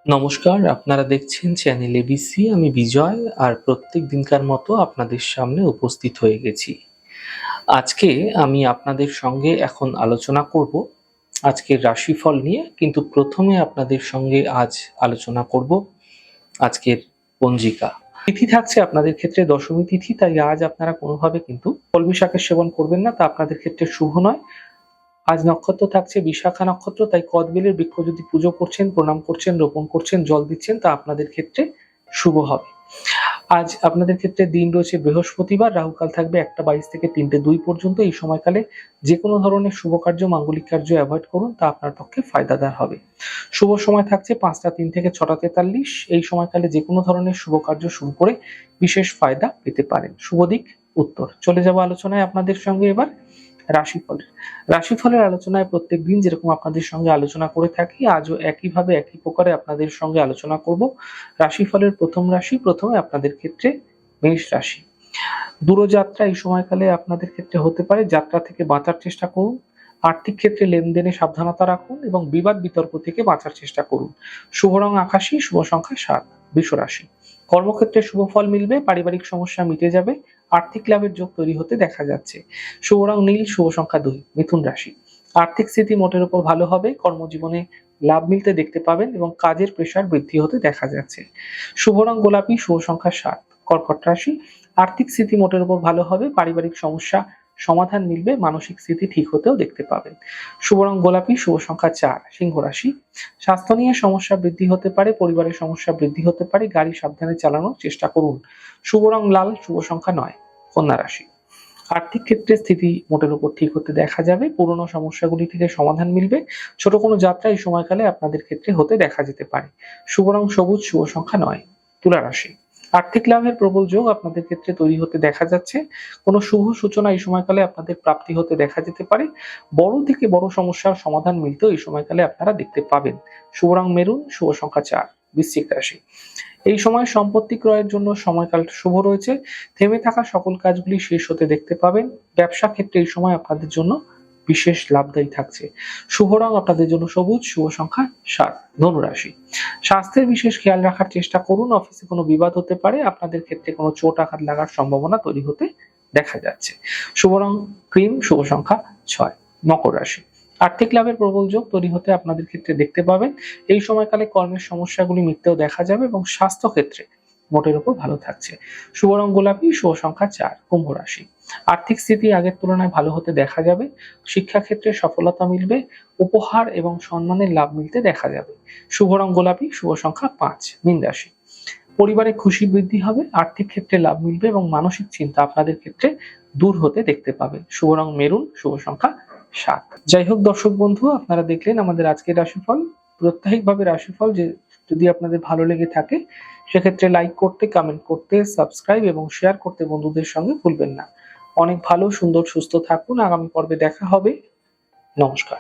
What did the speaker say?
নমস্কার, আপনারা দেখছেন চ্যানেল এবিসি। আমি বিজয় আর প্রত্যেক দিনকার মতো আপনাদের সামনে উপস্থিত হয়ে গেছি। আজকে আমি আপনাদের সঙ্গে এখন আলোচনা করব আজকের রাশিফল নিয়ে, কিন্তু প্রথমে আপনাদের সঙ্গে আজ আলোচনা করব আজকের পঞ্জিকা। তিথি থাকছে আপনাদের ক্ষেত্রে দশমী তিথি, তাই আজ আপনারা কোনোভাবে কিন্তু কলমি শাকের সেবন করবেন না, তা আপনাদের ক্ষেত্রে শুভ নয়। আজ নক্ষত্র থাকছে বিশাখা নক্ষত্র, তাই কদবেলের বৃক্ষ যদি পুজো করছেন, প্রণাম করছেন, রোপণ করছেন, জল দিচ্ছেন, তা আপনাদের ক্ষেত্রে শুভ হবে। আজ আপনাদের ক্ষেত্রে দিন রয়েছে বৃহস্পতিবার, রাহুকাল থাকবে 1:22 থেকে 3:02 পর্যন্ত। এই সময়কালে যে কোনো ধরনের শুভ কার্য, মাঙ্গলিক কার্য অ্যাভয়েড করুন, তা আপনার পক্ষে ফায়দাদার হবে। শুভ সময় থাকছে 5:03 থেকে 6:43। এই সময়কালে যে কোনো ধরনের শুভ কার্য শুরু করে বিশেষ ফায়দা পেতে পারেন। শুভ দিক উত্তর। চলে যাব আলোচনায় আপনাদের সঙ্গে এবার রাশিফলের। রাশিফলের আলোচনায় প্রত্যেকদিন যেরকম আপনাদের সঙ্গে আলোচনা করে থাকি, আজও একইভাবে একই প্রকারে আপনাদের সঙ্গে আলোচনা করব। রাশিফলের প্রথম রাশি, প্রথমে আপনাদের ক্ষেত্রে মেষ রাশি। দূরযাত্রা এই সময়কালে আপনাদের ক্ষেত্রে হতে পারে, যাত্রা থেকে বাঁচার চেষ্টা করুন। আর্থিক ক্ষেত্রে লেনদেনে সাবধানতা রাখুন এবং বিবাদ বিতর্ক থেকে বাঁচার চেষ্টা করুন। শুভ রং আকাশী, শুভ সংখ্যা 7। বৃষ রাশি। কর্মক্ষেত্রে শুভ ফল মিলবে, পারিবারিক সমস্যা মিটে যাবে, আর্থিক লাভের যোগ তৈরি হতে দেখা যাচ্ছে। শুভ রং নীল, শুভ সংখ্যা 2। মিথুন রাশি। আর্থিক স্থিতি মোটের উপর ভালো হবে, কর্মজীবনে লাভ মিলতে দেখতে পাবেন এবং কাজের প্রেশার বৃদ্ধি হতে দেখা যাচ্ছে। শুভ রং গোলাপি, শুভ সংখ্যা 7। কর্কট রাশি। আর্থিক স্থিতি মোটের উপর ভালো হবে, পারিবারিক সমস্যা সমাধান মিলবে, মানসিক স্থিতি ঠিক হতেও দেখতে পাবেন। শুভ রং গোলাপি, শুভ সংখ্যা 4। সিংহ রাশি। স্বাস্থ্য নিয়ে সমস্যা বৃদ্ধি হতে পারে, পরিবারের সমস্যা বৃদ্ধি হতে পারে, গাড়ি সাবধানে চালানোর চেষ্টা করুন। শুভ রং লাল, শুভ সংখ্যা 9। কন্যা রাশি। আর্থিক ক্ষেত্রে স্থিতি মোটের উপর ঠিক হতে দেখা যাবে, পুরনো সমস্যাগুলি থেকে সমাধান মিলবে, ছোট কোনো যাত্রা এই সময়কালে আপনাদের ক্ষেত্রে হতে দেখা যেতে পারে। শুভ রং সবুজ, শুভ সংখ্যা 9। তুলা রাশি। আর্থিক লাভের প্রবল যোগ আপনাদের ক্ষেত্রে তৈরি হতে দেখা যাচ্ছে, কোনো শুভ সূচনা এই সময়কালে আপনাদের প্রাপ্তি হতে দেখা যেতে পারে, বড় থেকে বড় সমস্যার সমাধান মিলতেও এই সময়কালে আপনারা দেখতে পাবেন। শুভ রং মেরুন, শুভ সংখ্যা 4। বৃশ্চিক রাশি। এই সময় সম্পত্তি ক্রয়ের জন্য সময়কালটা শুভ রয়েছে, থেমে থাকা সকল কাজগুলি শেষ হতে দেখতে পাবেন। ব্যবসা ক্ষেত্রে এই সময় আপনাদের জন্য বিশেষ লাভদায়ী থাকছে। শুভ রং আপনাদের জন্য সবুজ, শুভ সংখ্যা 7। ধনুরাশি। স্বাস্থ্যের বিশেষ খেয়াল রাখার চেষ্টা করুন, অফিসে কোনো বিবাদ হতে পারে, আপনাদের ক্ষেত্রে কোনো চোট আঘাত লাগার সম্ভাবনা তৈরি হতে দেখা যাচ্ছে। শুভ রং ক্রিম, শুভ সংখ্যা 6। মকর রাশি। আর্থিক লাভের প্রবল যোগ তৈরি হতে আপনাদের ক্ষেত্রে দেখতে পাবেন, এই সময়কালে কর্মের সমস্যাগুলি মিটতেও দেখা যাবে এবং স্বাস্থ্য ক্ষেত্রে মোটের উপর ভালো থাকছে। শুভ রং গোলাপি, শুভ সংখ্যা 4। কুম্ভ রাশি। আর্থিক স্থিতি আগের তুলনায় ভালো হতে দেখা যাবে, শিক্ষাক্ষেত্রে সফলতা মিলবে, উপহার এবং সম্মানের লাভ মিলতে দেখা যাবে। শুভ রং গোলাপি, শুভ সংখ্যা 5। মীন রাশি। পরিবারে খুশি বৃদ্ধি হবে, আর্থিক ক্ষেত্রে লাভ মিলবে এবং মানসিক চিন্তা আপনাদের ক্ষেত্রে দূর হতে দেখতে পাবেন। শুভ রং মেরুন, শুভ সংখ্যা 7। যাই হোক দর্শক বন্ধু, আপনারা দেখলেন আমাদের আজকের রাশিফল। প্রত্যাহিকভাবে রাশিফল যে যদি আপনাদের ভালো লেগে থাকে, সেক্ষেত্রে লাইক করতে, কমেন্ট করতে, সাবস্ক্রাইব এবং শেয়ার করতে বন্ধুদের সঙ্গে ভুলবেন না। অনেক ভালো, সুন্দর, সুস্থ থাকুন। আগামী পর্বে দেখা হবে। নমস্কার।